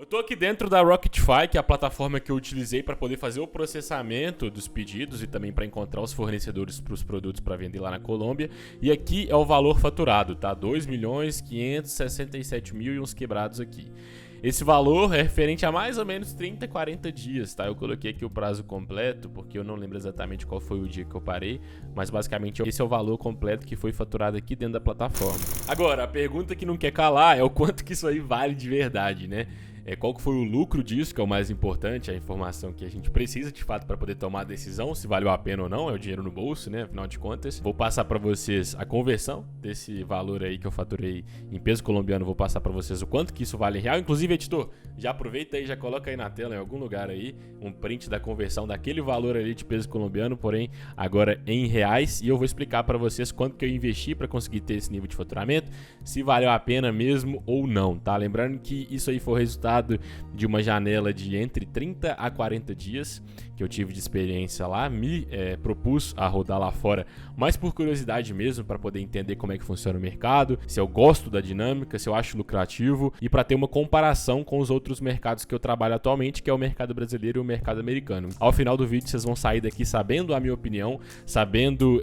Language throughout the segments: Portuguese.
Eu tô aqui dentro da Rocketfy, que é a plataforma que eu utilizei para poder fazer o processamento dos pedidos e também para encontrar os fornecedores para os produtos para vender lá na Colômbia. E aqui é o valor faturado, tá? 2.567.000 e uns quebrados aqui. Esse valor é referente a mais ou menos 30, 40 dias, tá? Eu coloquei aqui o prazo completo, porque eu não lembro exatamente qual foi o dia que eu parei, mas basicamente esse é o valor completo que foi faturado aqui dentro da plataforma. Agora, a pergunta que não quer calar é o quanto que isso aí vale de verdade, né? Qual que foi o lucro disso, que é o mais importante, a informação que a gente precisa de fato para poder tomar a decisão, se valeu a pena ou não, é o dinheiro no bolso, né, afinal de contas. Vou passar para vocês a conversão desse valor aí que eu faturei em peso colombiano, vou passar para vocês o quanto que isso vale em real. Inclusive, editor, já aproveita aí, já coloca aí na tela em algum lugar aí um print da conversão daquele valor ali de peso colombiano, porém agora em reais, e eu vou explicar para vocês quanto que eu investi para conseguir ter esse nível de faturamento, se valeu a pena mesmo ou não, tá? Lembrando que isso aí foi o resultado de uma janela de entre 30 a 40 dias que eu tive de experiência lá, me propus a rodar lá fora, mas por curiosidade mesmo, para poder entender como é que funciona o mercado, se eu gosto da dinâmica, se eu acho lucrativo e para ter uma comparação com os outros mercados que eu trabalho atualmente, que é o mercado brasileiro e o mercado americano. Ao final do vídeo vocês vão sair daqui sabendo a minha opinião, sabendo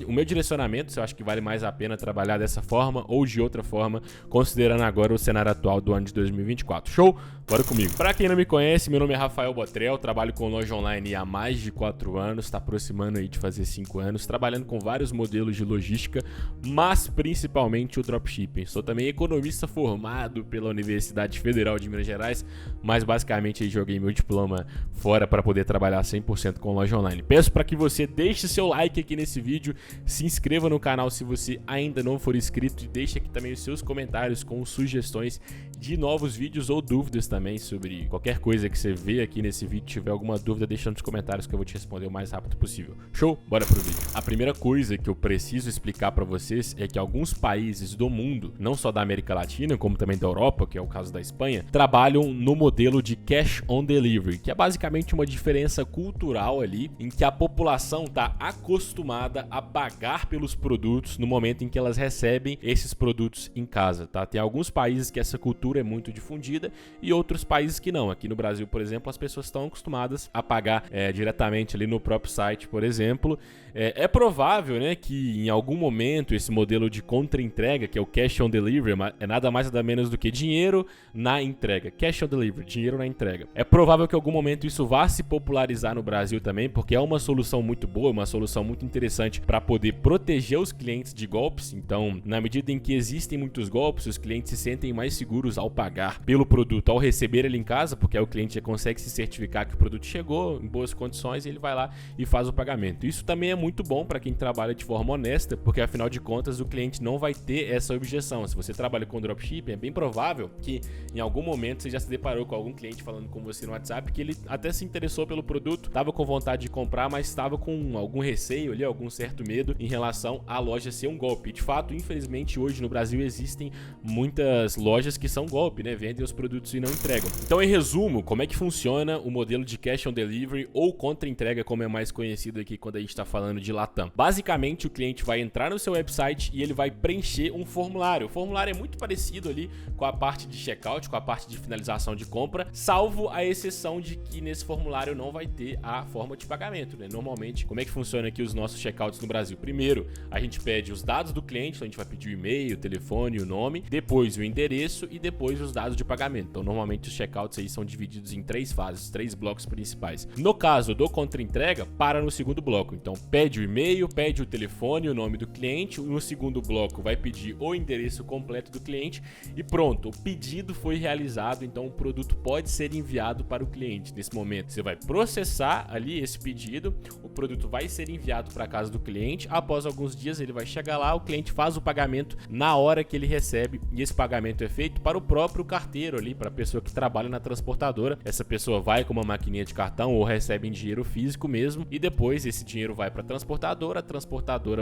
o meu direcionamento, se eu acho que vale mais a pena trabalhar dessa forma ou de outra forma, considerando agora o cenário atual do ano de 2024. Show? Bora comigo. Para quem não me conhece, meu nome é Rafael Botrel, trabalho com loja online há mais de 4 anos, está aproximando aí de fazer 5 anos, trabalhando com vários modelos de logística, mas principalmente o dropshipping. Sou também economista formado pela Universidade Federal de Minas Gerais, mas basicamente aí joguei meu diploma fora para poder trabalhar 100% com loja online. Peço para que você deixe seu like aqui nesse vídeo, se inscreva no canal se você ainda não for inscrito e deixe aqui também os seus comentários com sugestões de novos vídeos ou dúvidas também sobre qualquer coisa que você vê aqui nesse vídeo. Se tiver alguma dúvida, deixa nos comentários que eu vou te responder o mais rápido possível. Show? Bora pro vídeo. A primeira coisa que eu preciso explicar para vocês é que alguns países do mundo, não só da América Latina, como também da Europa, que é o caso da Espanha, trabalham no modelo de cash on delivery, que é basicamente uma diferença cultural ali, em que a população está acostumada a pagar pelos produtos no momento em que elas recebem esses produtos em casa, tá? Tem alguns países que essa cultura é muito difundida e outros países que não. Aqui no Brasil, por exemplo, as pessoas estão acostumadas a pagar diretamente ali no próprio site, por exemplo. É provável, né, que em algum momento esse modelo de contra-entrega, que é o cash on delivery, é nada mais nada menos do que dinheiro na entrega. Cash on delivery, dinheiro na entrega. É provável que em algum momento isso vá se popularizar no Brasil também, porque é uma solução muito boa, uma solução muito interessante para poder proteger os clientes de golpes. Então, na medida em que existem muitos golpes, os clientes se sentem mais seguros ao pagar pelo produto, ao receber ele em casa, porque aí o cliente já consegue se certificar que o produto chegou em boas condições e ele vai lá e faz o pagamento. Isso também é muito bom para quem trabalha de forma honesta, porque afinal de contas o cliente não vai ter essa objeção. Se você trabalha com dropshipping, é bem provável que em algum momento você já se deparou com algum cliente falando com você no WhatsApp que ele até se interessou pelo produto, estava com vontade de comprar, mas estava com algum receio ali, algum certo medo em relação à loja ser um golpe. E de fato, infelizmente, hoje no Brasil existem muitas lojas que são golpe, né? Vendem os produtos e não entregam. Então, em resumo, como é que funciona o modelo de cash on delivery ou contra-entrega, como é mais conhecido aqui quando a gente está falando de Latam? Basicamente, o cliente vai entrar no seu website e ele vai preencher um formulário. O formulário é muito parecido ali com a parte de checkout, com a parte de finalização de compra, salvo a exceção de que nesse formulário não vai ter a forma de pagamento, né? Normalmente, como é que funciona aqui os nossos checkouts no Brasil? Primeiro, a gente pede os dados do cliente, então a gente vai pedir o e-mail, o telefone, o nome, depois o endereço e depois os dados de pagamento. Então, normalmente os checkouts aí são divididos em 3 fases, 3 blocos principais. No caso do contra-entrega, para no segundo bloco. Então, pede o e-mail, pede o telefone, o nome do cliente. No segundo bloco, vai pedir o endereço completo do cliente e pronto, o pedido foi realizado. Então, o produto pode ser enviado para o cliente. Nesse momento, você vai processar ali esse pedido, o produto vai ser enviado para a casa do cliente. Após alguns dias, ele vai chegar lá, o cliente faz o pagamento na hora que ele recebe e esse pagamento é feito para o próprio carteiro ali, para a pessoa que trabalha na transportadora. Essa pessoa vai com uma maquininha de cartão ou recebe em dinheiro físico mesmo e depois esse dinheiro vai para a transportadora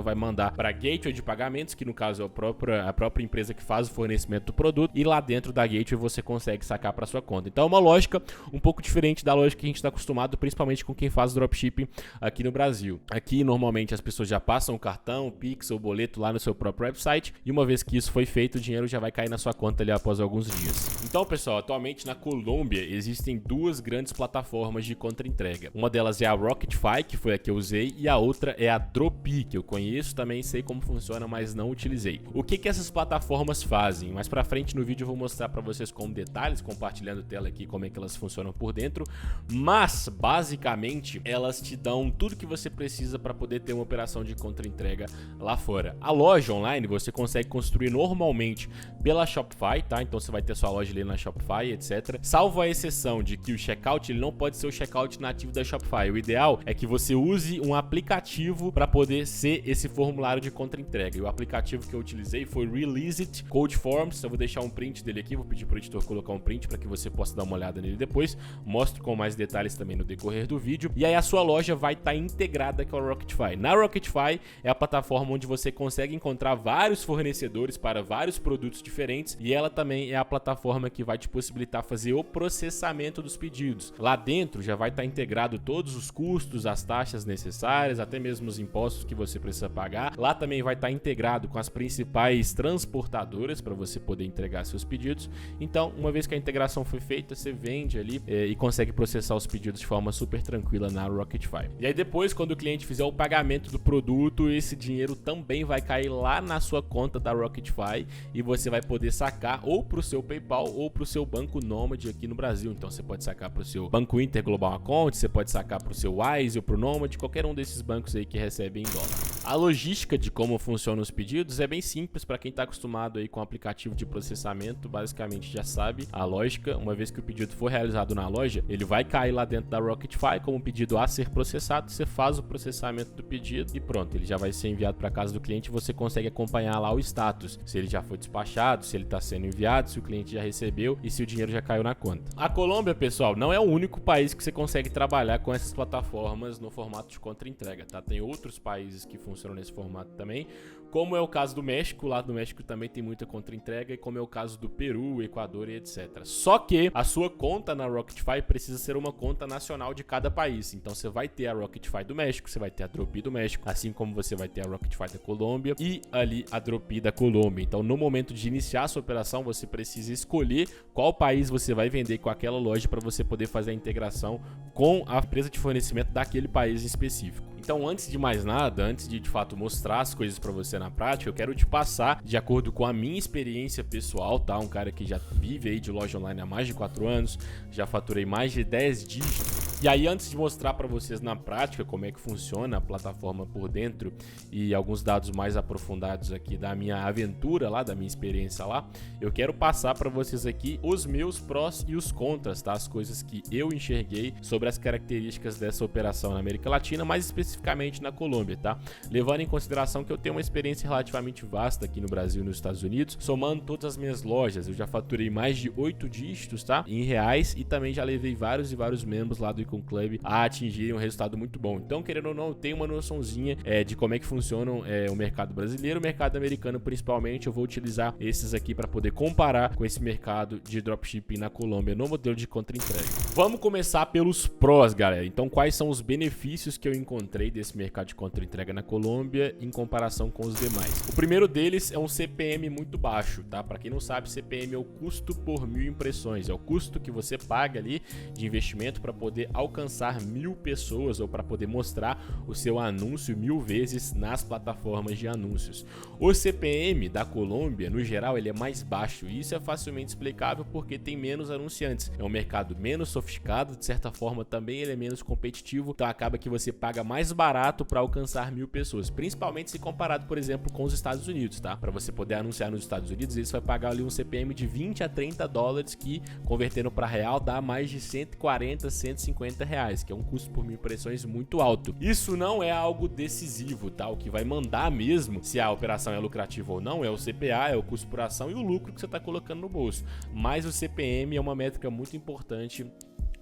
vai mandar para a gateway de pagamentos, que no caso é a própria empresa que faz o fornecimento do produto, e lá dentro da gateway você consegue consegue sacar para sua conta. Então é uma lógica um pouco diferente da lógica que a gente está acostumado, principalmente com quem faz dropshipping aqui no Brasil. Aqui normalmente as pessoas já passam o cartão, o Pix ou o boleto lá no seu próprio website, e uma vez que isso foi feito, o dinheiro já vai cair na sua conta ali após alguns dias. Então, pessoal, atualmente na Colômbia existem duas grandes plataformas de contra-entrega. Uma delas é a Rocketfy, que foi a que eu usei, e a outra é a Dropi, que eu conheço também, sei como funciona, mas não utilizei. O que essas plataformas fazem? Mais pra frente no vídeo eu vou mostrar pra vocês com detalhes, compartilhando tela aqui como é que elas funcionam por dentro, mas basicamente elas te dão tudo que você precisa para poder ter uma operação de contra-entrega lá fora. A loja online você consegue construir normalmente pela Shopify, tá? Então você vai ter sua loja ali na Shopify, etc. Salvo a exceção de que o checkout ele não pode ser o checkout nativo da Shopify. O ideal é que você use um aplicativo para poder ser esse formulário de contra-entrega. E o aplicativo que eu utilizei foi Release It Code Forms. Eu vou deixar um print dele aqui, vou pedir pro editor colocar um print para que você possa dar uma olhada nele depois. Mostro com mais detalhes também no decorrer do vídeo. E aí a sua loja vai estar integrada com a Rocketfy. Na Rocketfy é a plataforma onde você consegue encontrar vários fornecedores para vários produtos diferentes, e ela também é a plataforma que vai te possibilitar fazer o processamento dos pedidos. Lá dentro já vai estar integrado todos os custos, as taxas necessárias, até mesmo os impostos que você precisa pagar. Lá também vai estar integrado com as principais transportadoras para você poder entregar seus pedidos. Então, uma vez que a integração foi feita, você vende ali e consegue processar os pedidos de forma super tranquila na Rocketfy. E aí depois, quando o cliente fizer o pagamento do produto, esse dinheiro também vai cair lá na sua conta da Rocketfy e você vai poder sacar ou para o seu PayPal ou para o seu Banco Nômade aqui no Brasil. Então você pode sacar para o seu Banco Inter Global Account, você pode sacar para o seu Wise ou para o Nômade, qualquer um desses bancos aí que recebe em dólar. A logística de como funcionam os pedidos é bem simples para quem está acostumado aí com o aplicativo de processamento, basicamente já sabe a lógica. Uma vez que o pedido for realizado na loja, ele vai cair lá dentro da Rocketfy como um pedido a ser processado. Você faz o processamento do pedido e pronto, ele já vai ser enviado para casa do cliente e você consegue acompanhar lá o status, se ele já foi despachado, se ele está sendo enviado, se o cliente já recebeu e se o dinheiro já caiu na conta. A Colômbia, pessoal, não é o único país que você consegue trabalhar com essas plataformas no formato de contra-entrega, tá? Tem outros países que funcionam nesse formato também, como é o caso do México. Lá do México também tem muita contra-entrega, e como é o caso do Peru, Equador e etc. Só que a sua conta na Rocketfy precisa ser uma conta nacional de cada país. Então você vai ter a Rocketfy do México, você vai ter a Dropi do México, assim como você vai ter a Rocketfy da Colômbia e ali a Dropi da Colômbia. Então no momento de iniciar a sua operação, você precisa escolher qual país você vai vender com aquela loja para você poder fazer a integração com a empresa de fornecimento daquele país em específico. Então, antes de mais nada, antes de fato mostrar as coisas para você na prática, eu quero te passar de acordo com a minha experiência pessoal, tá? Um cara que já vive aí de loja online há mais de 4 anos, já faturei mais de 10 dígitos. E aí, antes de mostrar para vocês na prática como é que funciona a plataforma por dentro e alguns dados mais aprofundados aqui da minha aventura lá, da minha experiência lá, eu quero passar para vocês aqui os meus prós e os contras, tá? As coisas que eu enxerguei sobre as características dessa operação na América Latina, mais especificamente na Colômbia, tá? Levando em consideração que eu tenho uma experiência relativamente vasta aqui no Brasil e nos Estados Unidos, somando todas as minhas lojas, eu já faturei mais de 8 dígitos, tá? Em reais, e também já levei vários e vários membros lá do Club a atingirem um resultado muito bom. Então, querendo ou não, eu tenho uma noçãozinha de como é que funciona o mercado brasileiro, o mercado americano principalmente. Eu vou utilizar esses aqui para poder comparar com esse mercado de dropshipping na Colômbia no modelo de contra-entrega. Vamos começar pelos prós, galera. Então, quais são os benefícios que eu encontrei desse mercado de contra-entrega na Colômbia em comparação com os demais? O primeiro deles é um CPM muito baixo, tá? Para quem não sabe, CPM é o custo por 1000 impressões, é o custo que você paga ali de investimento para poder alcançar 1000 pessoas ou para poder mostrar o seu anúncio 1000 vezes nas plataformas de anúncios. O CPM da Colômbia, no geral, ele é mais baixo, e isso é facilmente explicável porque tem menos anunciantes. É um mercado menos sofisticado, de certa forma também ele é menos competitivo, então acaba que você paga mais barato para alcançar 1000 pessoas, principalmente se comparado, por exemplo, com os Estados Unidos, tá? Para você poder anunciar nos Estados Unidos, eles vai pagar ali um CPM de 20 a 30 dólares, que convertendo para real dá mais de 140, 150 reais, que é um custo por 1000 impressões muito alto. Isso não é algo decisivo, tá? O que vai mandar mesmo se a operação é lucrativa ou não é o CPA, é o custo por ação e o lucro que você está colocando no bolso. Mas o CPM é uma métrica muito importante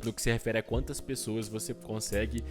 no que se refere a quantas pessoas você consegue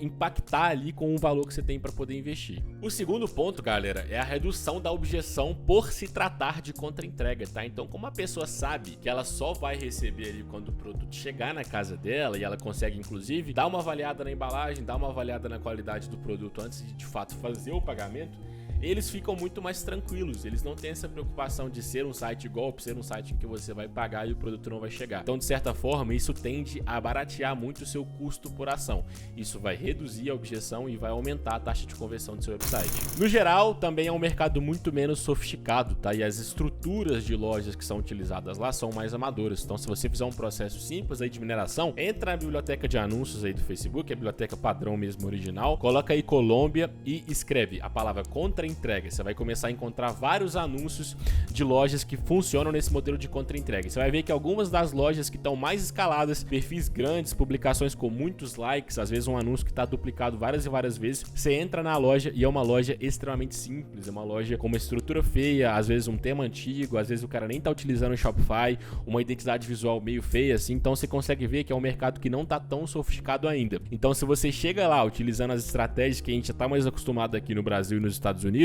impactar ali com o valor que você tem para poder investir. O segundo ponto, galera, é a redução da objeção por se tratar de contra-entrega, tá? Então, como a pessoa sabe que ela só vai receber ali quando o produto chegar na casa dela, e ela consegue, inclusive, dar uma avaliada na embalagem, dar uma avaliada na qualidade do produto antes de fato fazer o pagamento, eles ficam muito mais tranquilos, eles não têm essa preocupação de ser um site golpe, ser um site em que você vai pagar e o produto não vai chegar. Então, de certa forma, isso tende a baratear muito o seu custo por ação. Isso vai reduzir a objeção e vai aumentar a taxa de conversão do seu website. No geral, também é um mercado muito menos sofisticado, tá? E as estruturas de lojas que são utilizadas lá são mais amadoras. Então, se você fizer um processo simples aí de mineração, entra na biblioteca de anúncios aí do Facebook, a biblioteca padrão mesmo original, coloca aí Colômbia e escreve a palavra contra-entrega. Você vai começar a encontrar vários anúncios de lojas que funcionam nesse modelo de contra-entrega. Você vai ver que algumas das lojas que estão mais escaladas, perfis grandes, publicações com muitos likes, às vezes um anúncio que está duplicado várias e várias vezes, você entra na loja e é uma loja extremamente simples, é uma loja com uma estrutura feia, às vezes um tema antigo, às vezes o cara nem está utilizando o Shopify, uma identidade visual meio feia assim, então você consegue ver que é um mercado que não está tão sofisticado ainda. Então, se você chega lá utilizando as estratégias que a gente já está mais acostumado aqui no Brasil e nos Estados Unidos,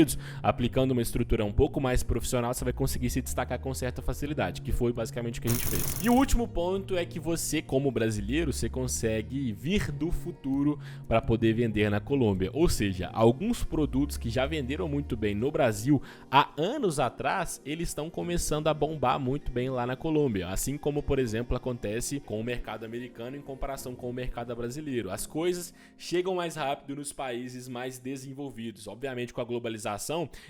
aplicando uma estrutura um pouco mais profissional, você vai conseguir se destacar com certa facilidade, que foi basicamente o que a gente fez. E o último ponto é que você, como brasileiro, você consegue vir do futuro para poder vender na Colômbia. Ou seja, alguns produtos que já venderam muito bem no Brasil há anos atrás, eles estão começando a bombar muito bem lá na Colômbia. Assim como, por exemplo, acontece com o mercado americano em comparação com o mercado brasileiro. As coisas chegam mais rápido nos países mais desenvolvidos. Obviamente, com a globalização,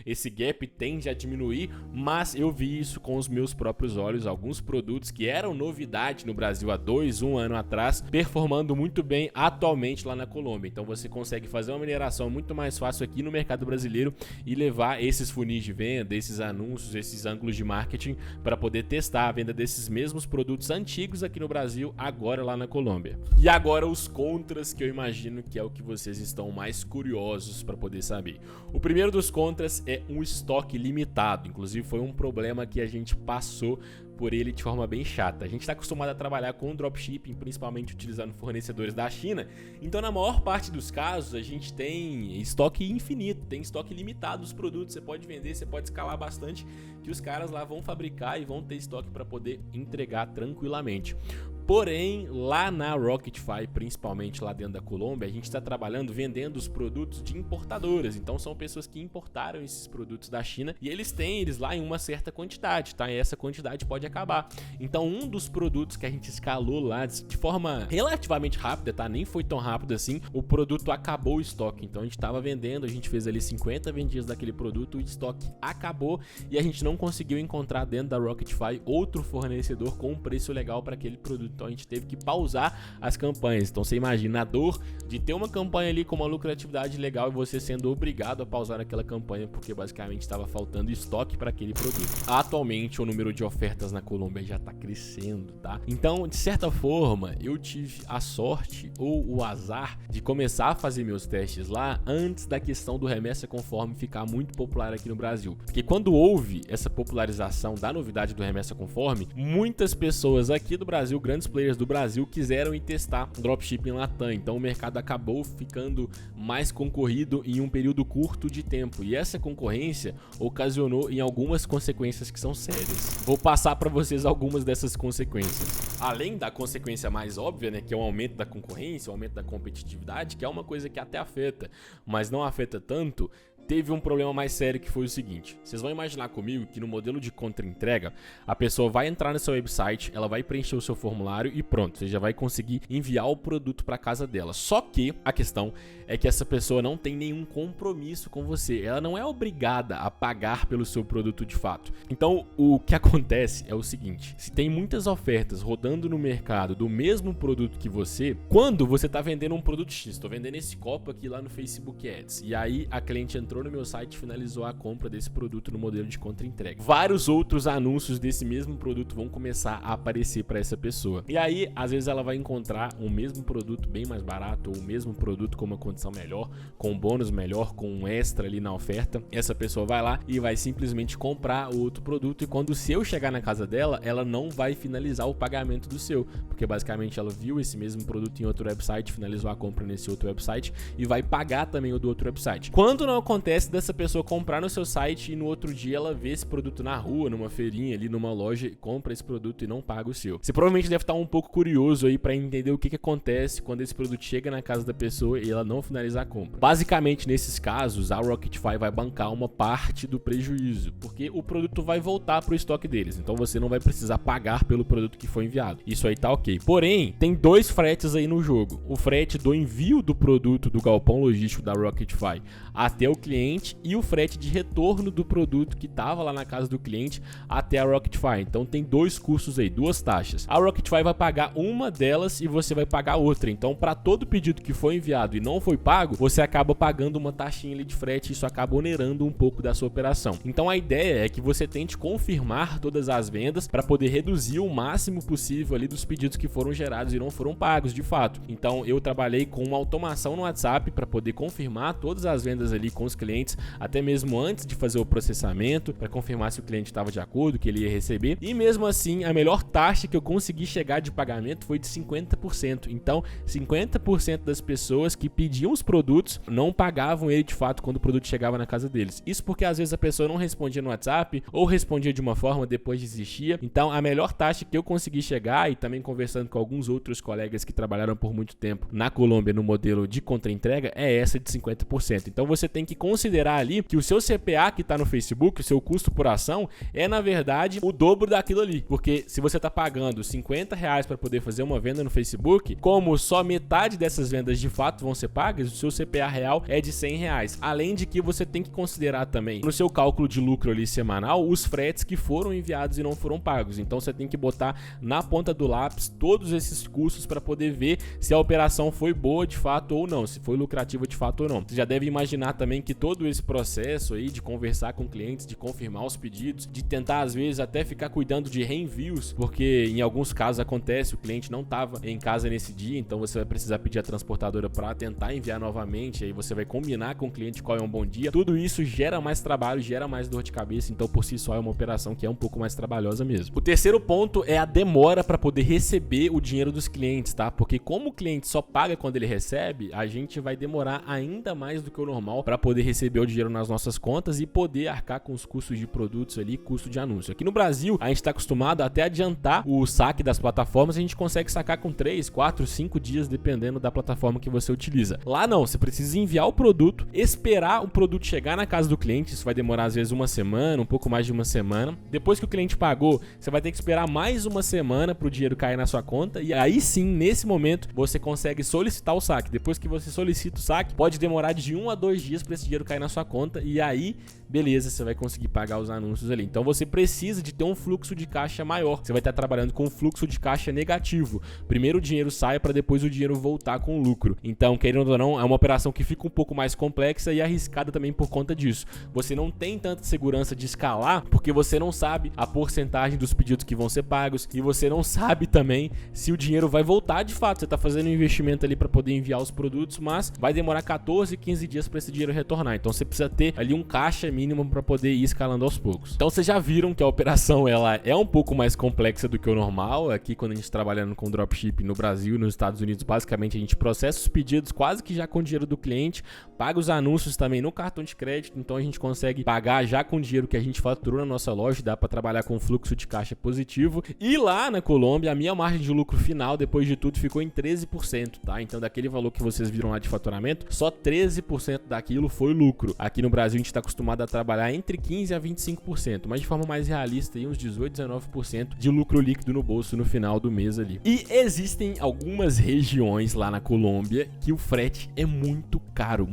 esse gap tende a diminuir, mas eu vi isso com os meus próprios olhos, alguns produtos que eram novidade no Brasil há 1 ano atrás, performando muito bem atualmente lá na Colômbia. Então você consegue fazer uma mineração muito mais fácil aqui no mercado brasileiro e levar esses funis de venda, esses anúncios, esses ângulos de marketing para poder testar a venda desses mesmos produtos antigos aqui no Brasil, agora lá na Colômbia. E agora os contras, que eu imagino que é o que vocês estão mais curiosos para poder saber. O primeiro dos contras é um estoque limitado, inclusive foi um problema que a gente passou por ele de forma bem chata. A gente está acostumado a trabalhar com dropshipping, principalmente utilizando fornecedores da China, então na maior parte dos casos a gente tem estoque infinito, tem estoque limitado dos produtos, você pode vender, você pode escalar bastante, que os caras lá vão fabricar e vão ter estoque para poder entregar tranquilamente. Porém, lá na Rocketfy, principalmente lá dentro da Colômbia, a gente está trabalhando vendendo os produtos de importadoras. Então são pessoas que importaram esses produtos da China e eles têm eles lá em uma certa quantidade, tá? E essa quantidade pode acabar. Então um dos produtos que a gente escalou lá de forma relativamente rápida, tá? Nem foi tão rápido assim, o produto acabou o estoque. Então a gente estava vendendo, a gente fez ali 50 vendidas daquele produto, o estoque acabou e a gente não conseguiu encontrar dentro da Rocketfy outro fornecedor com um preço legal para aquele produto. Então a gente teve que pausar as campanhas. Então você imagina a dor de ter uma campanha ali com uma lucratividade legal e você sendo obrigado a pausar aquela campanha porque basicamente estava faltando estoque para aquele produto. Atualmente o número de ofertas na Colômbia já está crescendo, tá? Então, de certa forma, eu tive a sorte ou o azar de começar a fazer meus testes lá antes da questão do remessa conforme ficar muito popular aqui no Brasil. Porque quando houve essa popularização da novidade do remessa conforme, muitas pessoas aqui do Brasil, grandes players do Brasil, quiseram ir testar dropshipping Latam. Então o mercado acabou ficando mais concorrido em um período curto de tempo. E essa concorrência ocasionou em algumas consequências que são sérias. Vou passar para vocês algumas dessas consequências. Além da consequência mais óbvia, né, que é o aumento da concorrência, o aumento da competitividade, que é uma coisa que até afeta, mas não afeta tanto, teve um problema mais sério que foi o seguinte. Vocês vão imaginar comigo que no modelo de contra-entrega, a pessoa vai entrar no seu website, ela vai preencher o seu formulário e pronto, você já vai conseguir enviar o produto para casa dela. Só que a questão é que essa pessoa não tem nenhum compromisso com você, ela não é obrigada a pagar pelo seu produto de fato. Então o que acontece é o seguinte, se tem muitas ofertas rodando no mercado do mesmo produto que você, quando você está vendendo um produto X, estou vendendo esse copo aqui lá no Facebook Ads, e aí a cliente entrou entrou no meu site e finalizou a compra desse produto no modelo de contra-entrega. Vários outros anúncios desse mesmo produto vão começar a aparecer para essa pessoa. E aí, às vezes ela vai encontrar o mesmo produto bem mais barato ou o mesmo produto com uma condição melhor, com um bônus melhor, com um extra ali na oferta. Essa pessoa vai lá e vai simplesmente comprar o outro produto, e quando o seu chegar na casa dela, ela não vai finalizar o pagamento do seu, porque basicamente ela viu esse mesmo produto em outro website, finalizou a compra nesse outro website e vai pagar também o do outro website. Quando não acontece dessa pessoa comprar no seu site e no outro dia ela vê esse produto na rua, numa feirinha ali, numa loja, compra esse produto e não paga o seu. Você provavelmente deve estar um pouco curioso aí para entender o que acontece quando esse produto chega na casa da pessoa e ela não finaliza a compra. Basicamente, nesses casos, a Rocketfy vai bancar uma parte do prejuízo, porque o produto vai voltar para o estoque deles, então você não vai precisar pagar pelo produto que foi enviado. Isso aí tá ok. Porém, tem dois fretes aí no jogo. O frete do envio do produto do galpão logístico da Rocketfy até o cliente e o frete de retorno do produto que estava lá na casa do cliente até a Rocketfy. Então tem dois custos aí, duas taxas. A Rocketfy vai pagar uma delas e você vai pagar outra. Então, para todo pedido que foi enviado e não foi pago, você acaba pagando uma taxinha ali de frete, e isso acaba onerando um pouco da sua operação. Então a ideia é que você tente confirmar todas as vendas para poder reduzir o máximo possível ali dos pedidos que foram gerados e não foram pagos de fato. Então eu trabalhei com uma automação no WhatsApp para poder confirmar todas as vendas ali com os clientes, até mesmo antes de fazer o processamento, para confirmar se o cliente estava de acordo, que ele ia receber. E mesmo assim, a melhor taxa que eu consegui chegar de pagamento foi de 50%. Então 50% das pessoas que pediam os produtos não pagavam ele de fato quando o produto chegava na casa deles. Isso porque às vezes a pessoa não respondia no WhatsApp ou respondia de uma forma, depois desistia. Então a melhor taxa que eu consegui chegar, e também conversando com alguns outros colegas que trabalharam por muito tempo na Colômbia no modelo de contra-entrega, é essa de 50%. Então você tem que considerar ali que o seu CPA que está no Facebook, o seu custo por ação, é na verdade o dobro daquilo ali. Porque se você está pagando R$50 para poder fazer uma venda no Facebook, como só metade dessas vendas de fato vão ser pagas, o seu CPA real é de R$100. Além de que você tem que considerar também no seu cálculo de lucro ali semanal os fretes que foram enviados e não foram pagos. Então você tem que botar na ponta do lápis todos esses custos para poder ver se a operação foi boa de fato ou não, se foi lucrativa de fato ou não. Você já deve imaginar também que todo esse processo aí de conversar com clientes, de confirmar os pedidos, de tentar às vezes até ficar cuidando de reenvios, porque em alguns casos acontece, o cliente não estava em casa nesse dia, então você vai precisar pedir a transportadora para tentar enviar novamente, aí você vai combinar com o cliente qual é um bom dia. Tudo isso gera mais trabalho, gera mais dor de cabeça, então por si só é uma operação que é um pouco mais trabalhosa mesmo. O terceiro ponto é a demora para poder receber o dinheiro dos clientes, tá? Porque como o cliente só paga quando ele recebe, a gente vai demorar ainda mais do que o normal para poder receber o dinheiro nas nossas contas e poder arcar com os custos de produtos ali, custo de anúncio. Aqui no Brasil, a gente está acostumado a até adiantar o saque das plataformas, a gente consegue sacar com 3, 4, 5 dias, dependendo da plataforma que você utiliza. Lá não, você precisa enviar o produto, esperar o produto chegar na casa do cliente, isso vai demorar às vezes uma semana, um pouco mais de uma semana. Depois que o cliente pagou, você vai ter que esperar mais uma semana para o dinheiro cair na sua conta, e aí sim, nesse momento, você consegue solicitar o saque. Depois que você solicita o saque, pode demorar de 1 a 2 dias para esse dinheiro cair na sua conta, e aí, beleza, você vai conseguir pagar os anúncios ali. Então você precisa de ter um fluxo de caixa maior. Você vai estar trabalhando com um fluxo de caixa negativo. Primeiro o dinheiro sai para depois o dinheiro voltar com lucro. Então, querendo ou não, é uma operação que fica um pouco mais complexa e arriscada também por conta disso. Você não tem tanta segurança de escalar porque você não sabe a porcentagem dos pedidos que vão ser pagos e você não sabe também se o dinheiro vai voltar de fato. Você está fazendo um investimento ali para poder enviar os produtos, mas vai demorar 14, 15 dias para esse dinheiro retornar. Então você precisa ter ali um caixa mínimo para poder ir escalando aos poucos. Então vocês já viram que a operação ela é um pouco mais complexa do que o normal. Aqui quando a gente trabalhando com dropshipping no Brasil e nos Estados Unidos, basicamente a gente processa os pedidos quase que já com o dinheiro do cliente, paga os anúncios também no cartão de crédito, então a gente consegue pagar já com o dinheiro que a gente faturou na nossa loja, dá para trabalhar com fluxo de caixa positivo. E lá na Colômbia a minha margem de lucro final depois de tudo ficou em 13%, tá? Então daquele valor que vocês viram lá de faturamento, só 13% daquilo foi lucro. Aqui no Brasil a gente está acostumado a trabalhar entre 15% a 25%, mas de forma mais realista, aí uns 18%, 19% de lucro líquido no bolso no final do mês ali. E existem algumas regiões lá na Colômbia que o frete é muito caro,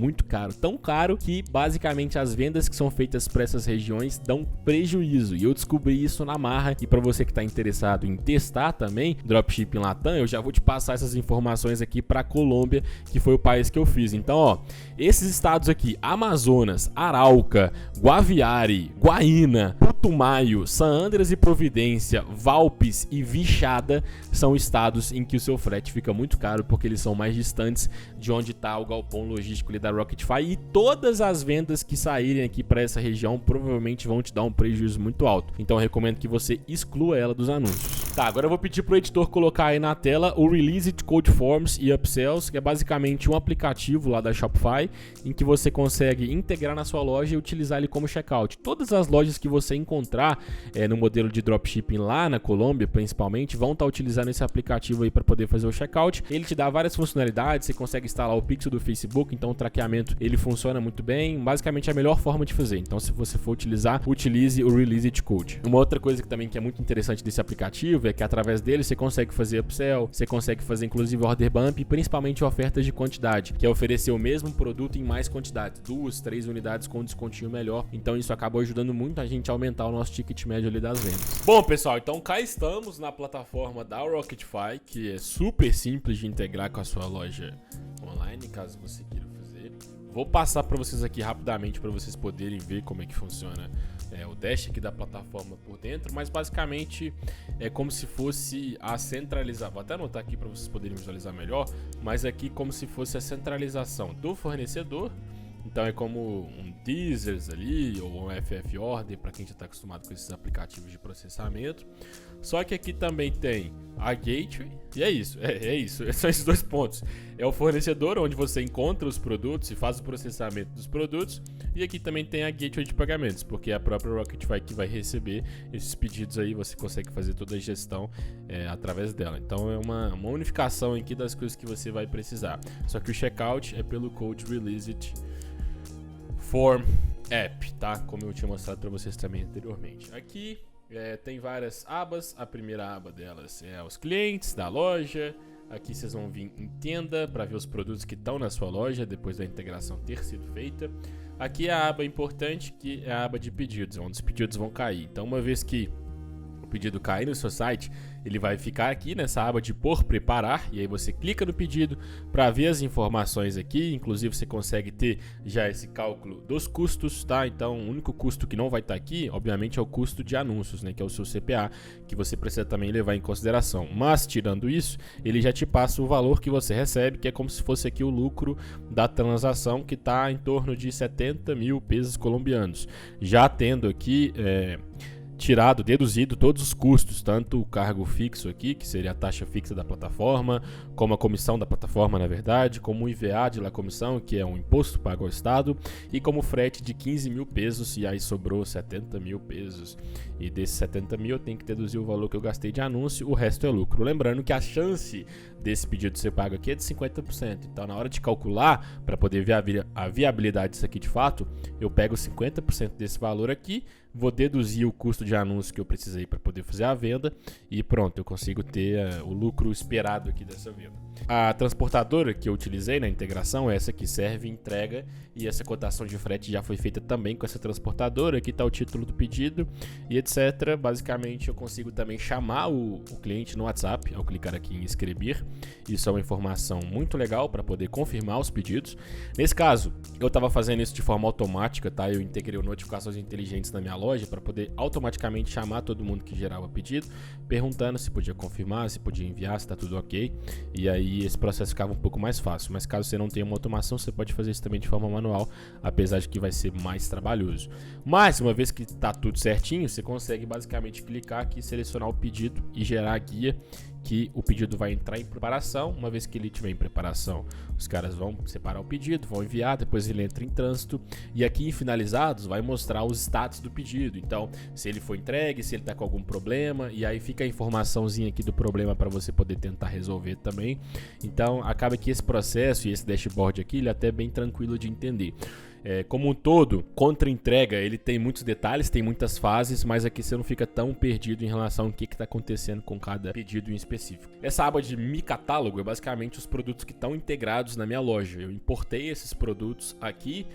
tão caro que basicamente as vendas que são feitas para essas regiões dão prejuízo. E eu descobri isso na marra, e para você que está interessado em testar também dropshipping Latam, eu já vou te passar essas informações aqui para Colômbia, que foi o país que eu fiz. Então, ó, esses estados aqui, Amazonas, Arauca, Guaviare, Guaína, Putumayo, San Andreas e Providência, Valpes e Vichada são estados em que o seu frete fica muito caro porque eles são mais distantes de onde está o galpão logístico ali da Rocketfy, e todas as vendas que saírem aqui para essa região provavelmente vão te dar um prejuízo muito alto. Então eu recomendo que você exclua ela dos anúncios. Tá, agora eu vou pedir pro editor colocar aí na tela o Release It Code Forms e Upsells, que é basicamente um aplicativo lá da Shopify em que você consegue integrar na sua loja e utilizar ele como checkout. Todas as lojas que você encontrar no modelo de dropshipping lá na Colômbia, principalmente, vão estar utilizando esse aplicativo aí para poder fazer o checkout. Ele te dá várias funcionalidades, você consegue instalar o pixel do Facebook, então o traqueamento ele funciona muito bem. Basicamente é a melhor forma de fazer. Então se você for utilizar, utilize o Release It Code. Uma outra coisa que é muito interessante desse aplicativo é que através dele você consegue fazer upsell, você consegue fazer inclusive order bump e principalmente ofertas de quantidade, que é oferecer o mesmo produto em mais quantidade, 2, 3 unidades com um descontinho melhor. Então isso acabou ajudando muito a gente a aumentar o nosso ticket médio ali das vendas. Bom, pessoal, então cá estamos na plataforma da Rocketfy, que é super simples de integrar com a sua loja online, caso você queira fazer. Vou passar para vocês aqui rapidamente para vocês poderem ver como é que funciona o dash aqui da plataforma por dentro, mas basicamente é como se fosse a centralização. Vou até anotar aqui para vocês poderem visualizar melhor, mas aqui como se fosse a centralização do fornecedor. Então é como um Teasers ali, ou um FF Order, para quem já está acostumado com esses aplicativos de processamento. Só que aqui também tem a Gateway, e é isso, são esses dois pontos. É o fornecedor, onde você encontra os produtos e faz o processamento dos produtos. E aqui também tem a Gateway de pagamentos, porque é a própria Rocketfy que vai receber esses pedidos aí, você consegue fazer toda a gestão através dela. Então é uma unificação aqui das coisas que você vai precisar. Só que o checkout é pelo Code Release It Form App, tá? Como eu tinha mostrado para vocês também anteriormente. Aqui tem várias abas. A primeira aba delas é os clientes da loja. Aqui vocês vão vir em tenda para ver os produtos que estão na sua loja depois da integração ter sido feita. Aqui é a aba importante, que é a aba de pedidos, onde os pedidos vão cair. Então, uma vez que o pedido cair no seu site, ele vai ficar aqui nessa aba de por preparar, e aí você clica no pedido para ver as informações aqui. Inclusive você consegue ter já esse cálculo dos custos, tá? Então o único custo que não vai estar aqui, obviamente, é o custo de anúncios, né? Que é o seu CPA, que você precisa também levar em consideração. Mas tirando isso, ele já te passa o valor que você recebe, que é como se fosse aqui o lucro da transação, que está em torno de 70 mil pesos colombianos. Já tendo aqui deduzido todos os custos, tanto o cargo fixo aqui, que seria a taxa fixa da plataforma, como a comissão da plataforma, na verdade, como o IVA de la comissão, que é um imposto pago ao Estado, e como frete de 15 mil pesos, e aí sobrou 70 mil pesos. E desses 70 mil eu tenho que deduzir o valor que eu gastei de anúncio, o resto é lucro. Lembrando que a chance desse pedido ser pago aqui é de 50%. Então, na hora de calcular, para poder ver a viabilidade disso aqui de fato, eu pego 50% desse valor aqui, vou deduzir o custo de anúncio que eu precisei para poder fazer a venda e pronto, eu consigo ter o lucro esperado aqui dessa venda. A transportadora que eu utilizei na integração é essa que serve entrega, e essa cotação de frete já foi feita também com essa transportadora. Aqui está o título do pedido e etc. Basicamente eu consigo também chamar o cliente no WhatsApp ao clicar aqui em escrever. Isso é uma informação muito legal para poder confirmar os pedidos. Nesse caso, eu estava fazendo isso de forma automática, tá? Eu integrei notificações inteligentes na minha loja para poder automaticamente chamar todo mundo que gerava pedido, perguntando se podia confirmar, se podia enviar, se está tudo ok. E aí esse processo ficava um pouco mais fácil. Mas caso você não tenha uma automação, você pode fazer isso também de forma manual, apesar de que vai ser mais trabalhoso. Mas uma vez que está tudo certinho, você consegue basicamente clicar aqui, selecionar o pedido e gerar a guia que o pedido vai entrar em preparação. Uma vez que ele estiver em preparação, os caras vão separar o pedido, vão enviar, depois ele entra em trânsito, e aqui em finalizados vai mostrar os status do pedido. Então, se ele foi entregue, se ele está com algum problema, e aí fica a informaçãozinha aqui do problema para você poder tentar resolver também. Então, acaba que esse processo e esse dashboard aqui, ele é até bem tranquilo de entender. Como um todo, contra entrega, ele tem muitos detalhes, tem muitas fases, mas aqui você não fica tão perdido em relação ao que está acontecendo com cada pedido em específico. Essa aba de Mi Catálogo é basicamente os produtos que estão integrados na minha loja. Eu importei esses produtos aqui,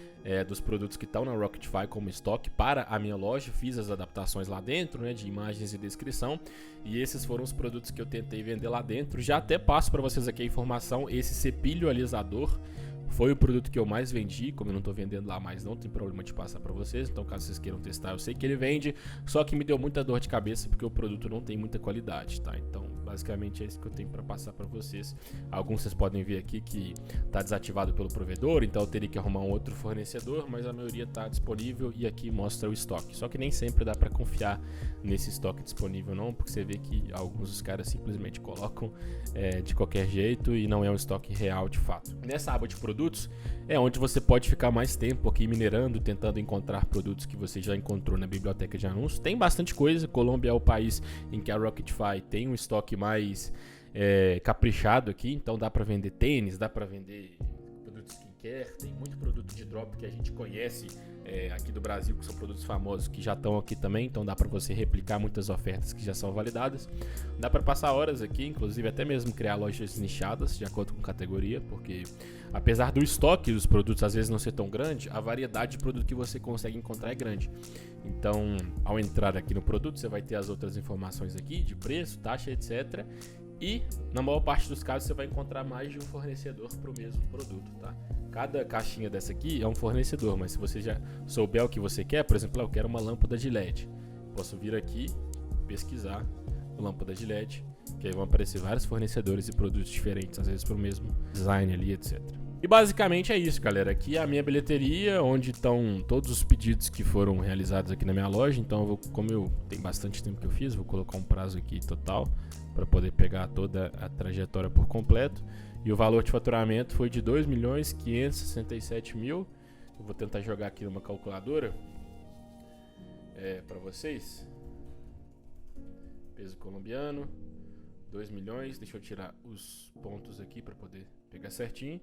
dos produtos que estão na Rocketfy como estoque para a minha loja, fiz as adaptações lá dentro, né, de imagens e descrição, e esses foram os produtos que eu tentei vender lá dentro. Já até passo para vocês aqui a informação, esse cepilho alisador Foi o produto que eu mais vendi. Como eu não tô vendendo lá mais, não tem problema de passar para vocês. Então, caso vocês queiram testar, eu sei que ele vende. Só que me deu muita dor de cabeça porque o produto não tem muita qualidade, tá? Então, basicamente é isso que eu tenho para passar para vocês. Alguns vocês podem ver aqui que tá desativado pelo provedor, então eu teria que arrumar um outro fornecedor, mas a maioria tá disponível e aqui mostra o estoque. Só que nem sempre dá para confiar nesse estoque disponível não, porque você vê que alguns dos caras simplesmente colocam de qualquer jeito e não é um estoque real de fato. Nessa aba de produtos é onde você pode ficar mais tempo aqui minerando, tentando encontrar produtos que você já encontrou na biblioteca de anúncios. Tem bastante coisa. Colômbia é o país em que a Rocketfy tem um estoque mais caprichado aqui, então dá para vender tênis, dá para vender produtos skincare, tem muito produto de drop que a gente conhece aqui do Brasil, que são produtos famosos que já estão aqui também, então dá para você replicar muitas ofertas que já são validadas. Dá para passar horas aqui, inclusive até mesmo criar lojas nichadas de acordo com categoria, porque apesar do estoque dos produtos às vezes não ser tão grande, a variedade de produto que você consegue encontrar é grande. Então, ao entrar aqui no produto, você vai ter as outras informações aqui de preço, taxa, etc. E na maior parte dos casos você vai encontrar mais de um fornecedor para o mesmo produto, tá? Cada caixinha dessa aqui é um fornecedor, mas se você já souber o que você quer, por exemplo, eu quero uma lâmpada de LED. Posso vir aqui, pesquisar lâmpada de LED, que aí vão aparecer vários fornecedores e produtos diferentes, às vezes para o mesmo design ali, etc. E basicamente é isso, galera. Aqui é a minha bilheteria, onde estão todos os pedidos que foram realizados aqui na minha loja. Então, como tem bastante tempo que eu fiz, vou colocar um prazo aqui total para poder pegar toda a trajetória por completo. E o valor de faturamento foi de 2.567.000. Eu vou tentar jogar aqui numa calculadora para vocês. Peso colombiano, 2 milhões. Deixa eu tirar os pontos aqui para poder pegar certinho.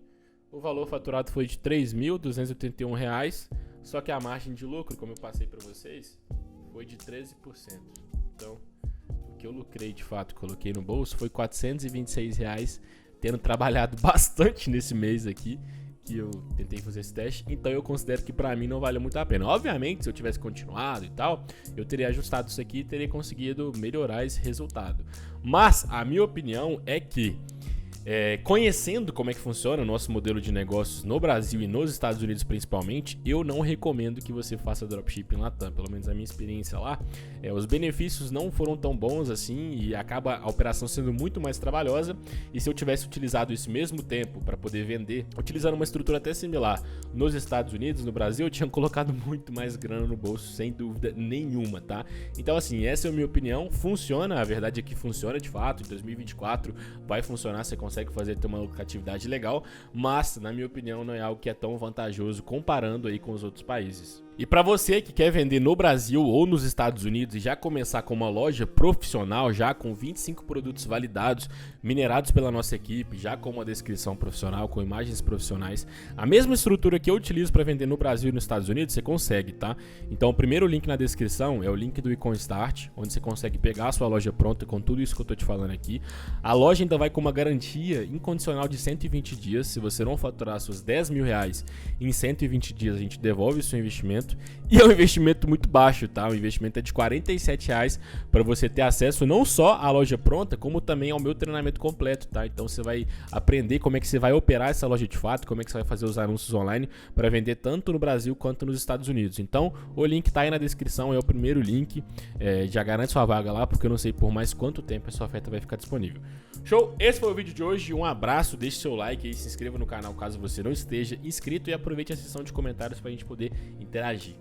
O valor faturado foi de R$ 3.281, só que a margem de lucro, como eu passei para vocês, foi de 13%. Então, o que eu lucrei de fato, coloquei no bolso, foi R$ 426, tendo trabalhado bastante nesse mês aqui, que eu tentei fazer esse teste. Então eu considero que para mim não valeu muito a pena. Obviamente, se eu tivesse continuado e tal, eu teria ajustado isso aqui e teria conseguido melhorar esse resultado. Mas a minha opinião é que conhecendo como é que funciona o nosso modelo de negócios no Brasil e nos Estados Unidos principalmente, eu não recomendo que você faça dropshipping Latam. Pelo menos a minha experiência lá, os benefícios não foram tão bons assim e acaba a operação sendo muito mais trabalhosa. E se eu tivesse utilizado esse mesmo tempo para poder vender, utilizando uma estrutura até similar nos Estados Unidos, no Brasil, eu tinha colocado muito mais grana no bolso, sem dúvida nenhuma, tá? Então assim, essa é a minha opinião. Funciona, a verdade é que funciona de fato. Em 2024 vai funcionar, você consegue ter uma lucratividade legal, mas na minha opinião não é algo que é tão vantajoso comparando aí com os outros países. E para você que quer vender no Brasil ou nos Estados Unidos e já começar com uma loja profissional, já com 25 produtos validados, minerados pela nossa equipe, já com uma descrição profissional, com imagens profissionais, a mesma estrutura que eu utilizo para vender no Brasil e nos Estados Unidos, você consegue, tá? Então o primeiro link na descrição é o link do Econ Start, onde você consegue pegar a sua loja pronta com tudo isso que eu tô te falando aqui. A loja ainda vai com uma garantia incondicional de 120 dias. Se você não faturar seus R$10 mil em 120 dias, a gente devolve o seu investimento. E é um investimento muito baixo, tá? O investimento é de R$47 para você ter acesso não só à loja pronta, como também ao meu treinamento completo, tá? Então você vai aprender como é que você vai operar essa loja de fato, como é que você vai fazer os anúncios online para vender tanto no Brasil quanto nos Estados Unidos. Então o link tá aí na descrição, é o primeiro link. Já garante sua vaga lá, porque eu não sei por mais quanto tempo essa oferta vai ficar disponível. Show? Esse foi o vídeo de hoje. Um abraço, deixe seu like aí, se inscreva no canal caso você não esteja inscrito e aproveite a seção de comentários para a gente poder interagir.